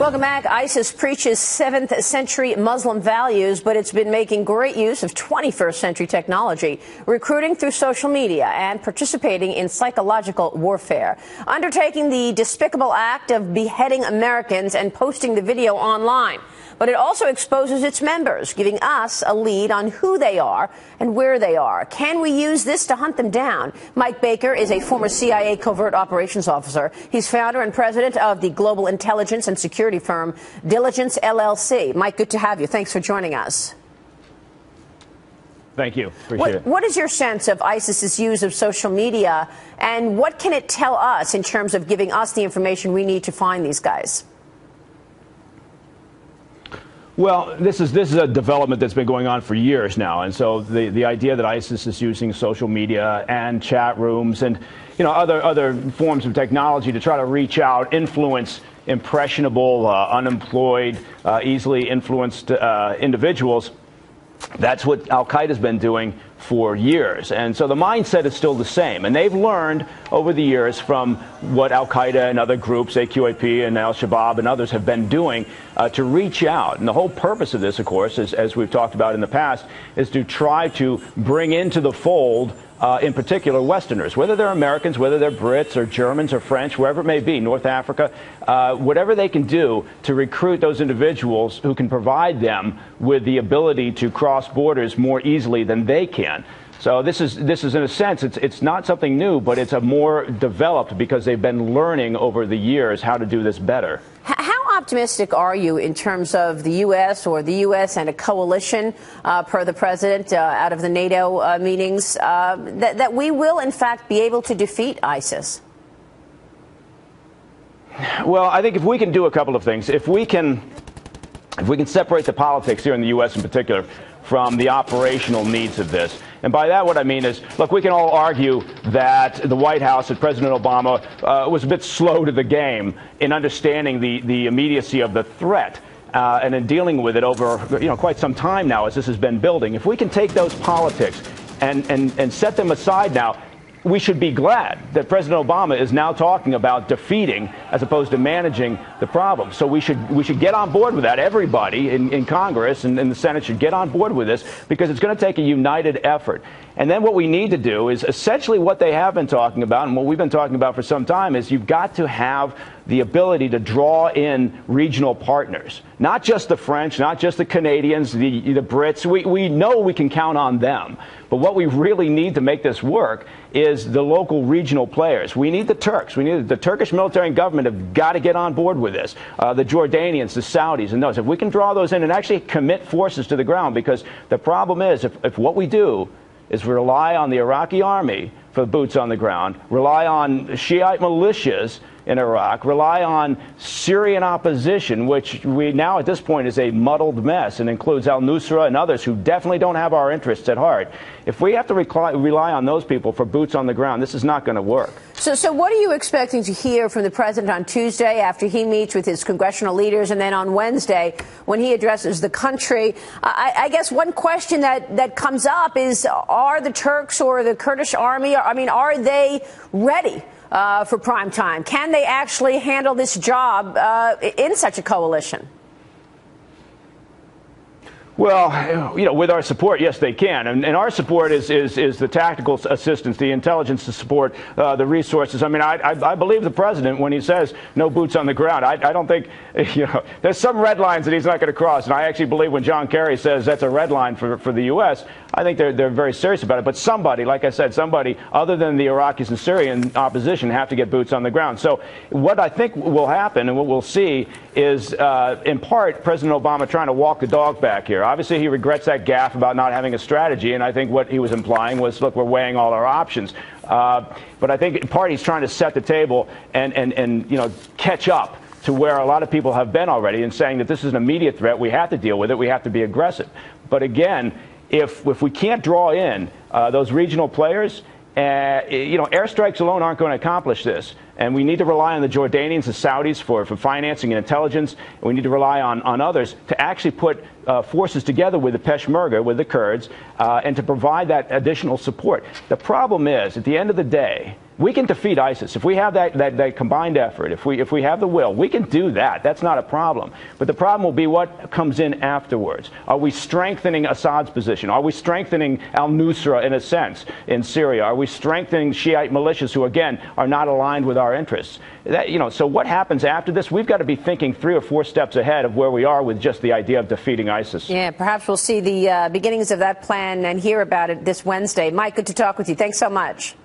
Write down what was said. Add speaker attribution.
Speaker 1: Welcome back. ISIS preaches 7th century Muslim values, but it's been making great use of 21st century technology, recruiting through social media and participating in psychological warfare, undertaking the despicable act of beheading Americans and posting the video online. But it also exposes its members, giving us a lead on who they are and where they are. Can we use this to hunt them down? Mike Baker is a former CIA covert operations officer. He's founder and president of the global intelligence and security firm Diligence LLC. Mike, good to have you. Thanks for joining us.
Speaker 2: Thank you. Appreciate it.
Speaker 1: What is your sense of ISIS's use of social media, and what can it tell us in terms of giving us the information we need to find these guys?
Speaker 2: Well, this is a development that's been going on for years now, and so the idea that ISIS is using social media and chat rooms and other forms of technology to try to reach out, influence impressionable, unemployed, easily influenced individuals. That's what al-Qaeda's been doing for years. And so the mindset is still the same. And they've learned over the years from what al-Qaeda and other groups, AQAP and al-Shabaab and others have been doing to reach out. And the whole purpose of this, of course, as we've talked about in the past, is to try to bring into the fold in particular Westerners, whether they're Americans, whether they're Brits or Germans or French, wherever it may be, North Africa, whatever they can do to recruit those individuals who can provide them with the ability to cross borders more easily than they can. So this is in a sense, it's not something new, but it's a more developed because they've been learning over the years how to do this better.
Speaker 1: How optimistic are you in terms of the U.S. or the U.S. and a coalition, per the president, out of the NATO meetings, that we will, in fact, be able to defeat ISIS?
Speaker 2: Well, I think if we can do a couple of things, if we can separate the politics here in the U.S. in particular from the operational needs of this. And by that, what I mean is, look, we can all argue that the White House and President Obama was a bit slow to the game in understanding the immediacy of the threat and in dealing with it over quite some time now as this has been building. If we can take those politics and set them aside now, we should be glad that President Obama is now talking about defeating as opposed to managing the problem. So we should get on board with that. Everybody in Congress and in the Senate should get on board with this because it's going to take a united effort. And then what we need to do is essentially what they have been talking about and what we've been talking about for some time is you've got to have the ability to draw in regional partners, not just the French, not just the Canadians, the Brits. We know we can count on them. But what we really need to make this work is the local regional players. We need the Turks. We need the Turkish military and government have got to get on board with this. The Jordanians, the Saudis, and those. If we can draw those in and actually commit forces to the ground, because the problem is if what we do is rely on the Iraqi army for boots on the ground, rely on Shiite militias in Iraq, rely on Syrian opposition, which we now at this point is a muddled mess and includes al-Nusra and others who definitely don't have our interests at heart. If we have to rely on those people for boots on the ground, this is not going to work.
Speaker 1: So what are you expecting to hear from the president on Tuesday after he meets with his congressional leaders and then on Wednesday when he addresses the country? I guess one question that comes up is, are the Turks or the Kurdish army, are they ready for prime time? Can they actually handle this job in such a coalition?
Speaker 2: Well, with our support, yes, they can. And our support is the tactical assistance, the intelligence to support the resources. I believe the president when he says no boots on the ground. I don't think, there's some red lines that he's not going to cross. And I actually believe when John Kerry says that's a red line for the U.S., I think they're very serious about it. But somebody, like I said, somebody other than the Iraqis and Syrian opposition have to get boots on the ground. So what I think will happen and what we'll see is, in part, President Obama trying to walk the dog back here. Obviously, he regrets that gaffe about not having a strategy, and I think what he was implying was, look, we're weighing all our options. But I think in part he's trying to set the table and catch up to where a lot of people have been already in saying that this is an immediate threat. We have to deal with it. We have to be aggressive. But again, if we can't draw in those regional players, airstrikes alone aren't going to accomplish this. And we need to rely on the Jordanians and Saudis for financing and intelligence. And we need to rely on others to actually put forces together with the Peshmerga, with the Kurds, and to provide that additional support. The problem is, at the end of the day, we can defeat ISIS. If we have that combined effort, if we have the will, we can do that. That's not a problem. But the problem will be what comes in afterwards. Are we strengthening Assad's position? Are we strengthening al-Nusra, in a sense, in Syria? Are we strengthening Shiite militias who, again, are not aligned with our interests? So what happens after this? We've got to be thinking 3 or 4 steps ahead of where we are with just the idea of defeating ISIS.
Speaker 1: Yeah, perhaps we'll see the beginnings of that plan and hear about it this Wednesday. Mike, good to talk with you. Thanks so much.